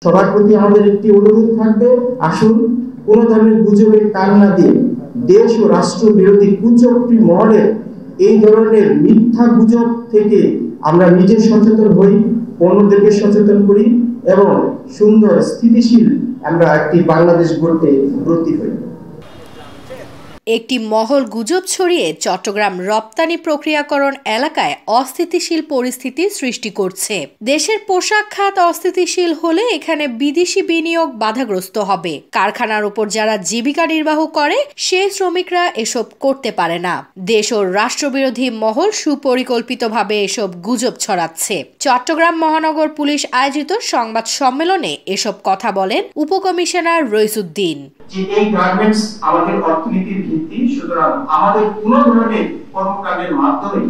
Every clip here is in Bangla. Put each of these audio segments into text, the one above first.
সবার প্রতি আমাদের একটি অনুরোধ থাকবে, আসুন কোন ধরনের গুজবের কান না দিয়ে দেশ ও রাষ্ট্র বিরোধী কুচক্রী মহলের এই ধরনের মিথ্যা গুজব থেকে আমরা নিজে সচেতন হই, অন্যদেরকে সচেতন করি এবং সুন্দর স্থিতিশীল আমরা একটি বাংলাদেশ গড়তে ব্রতী হই। একটি মহল গুজব ছড়িয়ে চট্টগ্রাম রপ্তানি প্রক্রিয়াকরণ এলাকায় অস্থিতিশীল পরিস্থিতি সৃষ্টি করছে। দেশের পোশাক খাত অস্থিতিশীল হলে এখানে বিদেশি বিনিয়োগ বাধাগ্রস্ত হবে। কারখানার উপর যারা জীবিকা নির্বাহ করে সেই শ্রমিকরা এসব করতে পারে না। দেশ ও রাষ্ট্রবিরোধী মহল সুপরিকল্পিতভাবে এসব গুজব ছড়াচ্ছে। চট্টগ্রাম মহানগর পুলিশ আয়োজিত সংবাদ সম্মেলনে এসব কথা বলেন উপকমিশনার রইসুদ্দিন। এই গার্মেন্টস আমাদের অর্থনীতির ভিত্তি, সুতরাং আমাদের কোনো ধরনের কর্মকাণ্ডের মাধ্যমে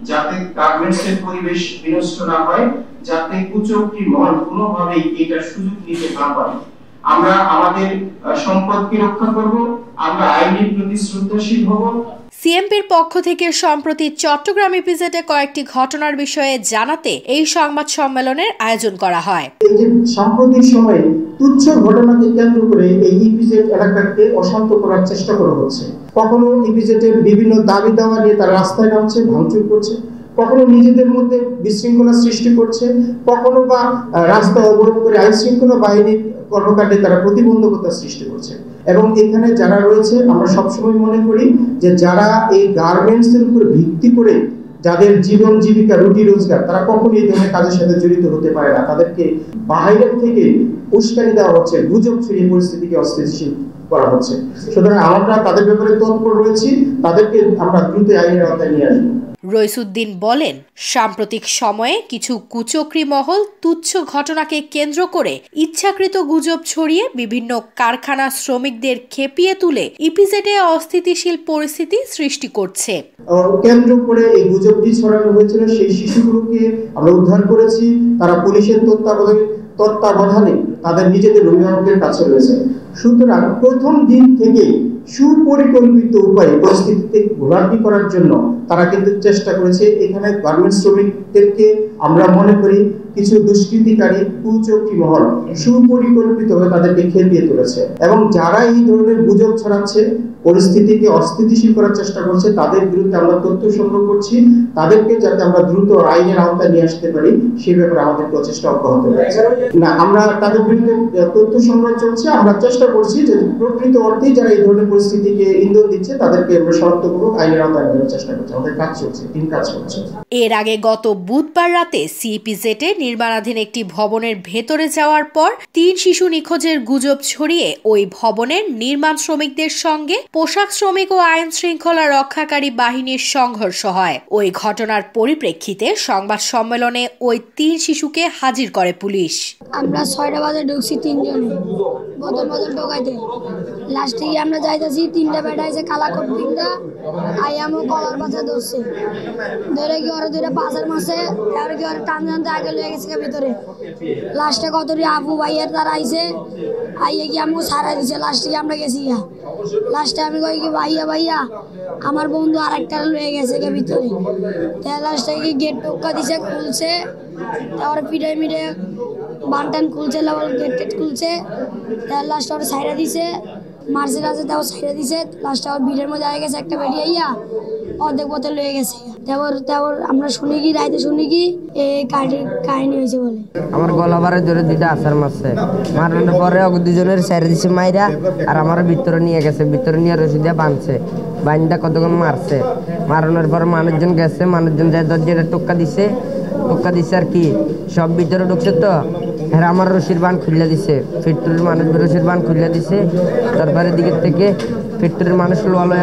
যাতে গার্মেন্টসের পরিবেশ বিনষ্ট না হয়, যাতে কুচক্রী মহল কোনোভাবেই এটা সুযোগ নিতে না পারে, আমরা আমাদের সম্পদকে রক্ষা করব, আমরা আইনের প্রতি শ্রদ্ধাশীল হব। সিএমপির পক্ষ থেকে সম্প্রতি চট্টগ্রাম ইপিজেডে কয়েকটি ঘটনার বিষয়ে জানাতে এই সংবাদ সম্মেলনের আয়োজন করা হয়। এই যে সাম্প্রতিক সময়ে তুচ্ছ ঘটনাকে কেন্দ্র করে এই ইপিজেড এলাকাকে অশান্ত করার চেষ্টা করা হচ্ছে। কখনো ইপিজেডের বিভিন্ন দাবি দাওয়া নিয়ে তারা রাস্তায় নামছে, ভাঙচুর করছে, কখনো নিজেদের মধ্যে বিশৃঙ্খলা সৃষ্টি করছে, কখনো বা রাস্তা অবরোধ করে আইন শৃঙ্খলা বাহিনীর কর্মকাণ্ডে তারা প্রতিবন্ধকতা সৃষ্টি করছে। এবং এখানে যারা রয়েছে, আমরা সবসময় মনে করি যে যারা এই গার্মেন্টস এর উপর ভিত্তি করে যাদের জীবন জীবিকা রুটি রোজগার, তারা কখনোই এই ধরনের কাজের সাথে জড়িত হতে পারে না। তাদেরকে বাইরে থেকে উস্কানি দেওয়া হচ্ছে, গুজব ছড়িয়ে পরিস্থিতিকে অস্থিতিশীল করা হচ্ছে। সুতরাং আমরা তাদের ব্যাপারে তৎপর রয়েছি, তাদেরকে আমরা দ্রুত আইনের আওতায় নিয়ে আসবো। রইসুদ্দিন বলেন, সাম্প্রতিক সময়ে কিছু কুচক্রী মহল তুচ্ছ ঘটনাকে কেন্দ্র করে ইচ্ছাকৃত গুজব ছড়িয়ে বিভিন্ন কারখানা শ্রমিকদের খেপিয়ে তুলে ইপিজেডে অস্থিতিশীল পরিস্থিতি সৃষ্টি করছে। কেন্দ্র করে এই গুজবটি ছড়ানো হয়েছিল, সেই শিশুগুলোকে আমরা উদ্ধার করেছি। তারা পুলিশের তত্ত্বাবধানে তাদের নিজেদের অভিভাবকের কাছে রয়েছে। সুতরাং প্রথম দিন থেকে সুপরিকল্পিত উপায়ে পরিস্থিতিতে ঘোলাটি করার জন্য তারা কিন্তু চেষ্টা করেছে। এখানে গার্মেন্টস শ্রমিকদেরকে আমরা মনে করি কিছু দুষ্কৃতিকারী কুচক্রী মহল সুপরিকল্পিতভাবে তাদেরকে খেপিয়ে তুলেছে এবং যারা এই ধরনের গুজব ছড়াচ্ছে, পরিস্থিতিকে অস্থিতিশীল করার চেষ্টা করছে, তাদের বিরুদ্ধে আমরা তথ্য সংগ্রহ করছি। তাদেরকে যাতে আমরা দ্রুত আইনের আওতায় নিয়ে আসতে পারি সে ব্যাপারে আমাদের প্রচেষ্টা অব্যাহত রয়েছে। না, আমরা তাদের বিরুদ্ধে তথ্য সংগ্রহ চলছে। আমরা চেষ্টা করছি যে প্রকৃত অর্থে যারা এই ধরনের পরিস্থিতিকে ইন্ধন দিচ্ছে তাদেরকে আমরা শনাক্ত করব, আইনের আওতায় আনার চেষ্টা করছি। আমাদের কাজ চলছে, টিম কাজ করছে। এর আগে গত বুধবার রাতে সিইপিজেডে নির্মাণাধীন একটি ভবনের ভেতরে যাওয়ার পর 3 শিশু নিখোঁজের গুজব ছড়িয়ে ওই ভবনের নির্মাণ শ্রমিকদের সঙ্গে পোশাক শ্রমিক ও আইন শৃঙ্খলা রক্ষাকারী বাহিনীর সংঘর্ষ হয়। ওই ঘটনার পরিপ্রেক্ষিতে সংবাদ সম্মেলনে ওই 3 শিশুকে হাজির করে পুলিশ। আমরা 6টা বাজে ঢুকছি, 3 জন বোতল ঢোকাইতে। লাস্টে আমরা যাইতেছি, 3টা বেটা এসে কালা কোট পিন্দা আইয়ামো কলার বাজা ধরছে, ধরে কি ওরা দুইটা পাঁচার মাসে আর কি ওরা টান টানতে আগে লয়ে গেছে ভিতরে। লাস্টে কতরি আবু ভাইয়ের তারা আইছে, আইয়ে কি আমাকে সারা দিছে। লাস্টে আমরা গেছি, লাস্টে আমি কই কি ভাইয়া আমার বন্ধু আরেকটা লয়ে গেছে ভিতরে। লাস্টে কি গেট টোকা দিছে, খুলছে, তারপরে পিঠে মিঠে বানটান খুলছে, গেট খুলছে, লাস্ট ওরা সাইরা দিছে, মার্সেল আছে তাও সাইরা দিছে। লাস্ট আবার ভিড়ের মধ্যে আগে গেছে একটা বেরিয়ে আইয়া অর্ধেক পথে লয়ে গেছে। তারপর আমরা শুনি কি রাইতে শুনি কি এই কাহিনী হয়েছে বলে আমার গলাবারে ধরে 2টা আসার মারছে, মারানোর পরে দুজনের সাইরা দিছে মাইরা, আর আমার ভিতরে নিয়ে গেছে, ভিতরে নিয়ে রশি দিয়ে বাঁধছে, বাঁধটা কতক্ষণ মারছে। মারানোর পর মানুষজন গেছে, মানুষজন যায় দরজাটা টোক্কা দিছে আর কি সব ভিতরে ঢুকছে। তো হ্যাঁ, আমার রশির বান খুলে দিছে, ফ্যাক্টরির মানুষ রশির বান খুলে দিছে। তারপরে দিকের থেকে ফ্যাক্টরির মানুষ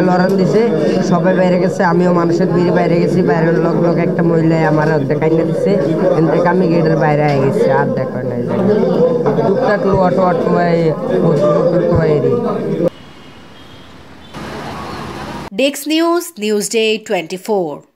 লড়ান দিছে, সবাই বাইরে গেছে, আমিও মানুষের ভিড়ে বাইরে গেছি। বাইরের লোক একটা মহিলায় আমার দেখাই না দিচ্ছে, এখান থেকে আমি গেটের বাইরে আগে গেছি, আর দেখা নাই। টুকটাক অটো ডেস্ক নিউজ, নিউজডে 24।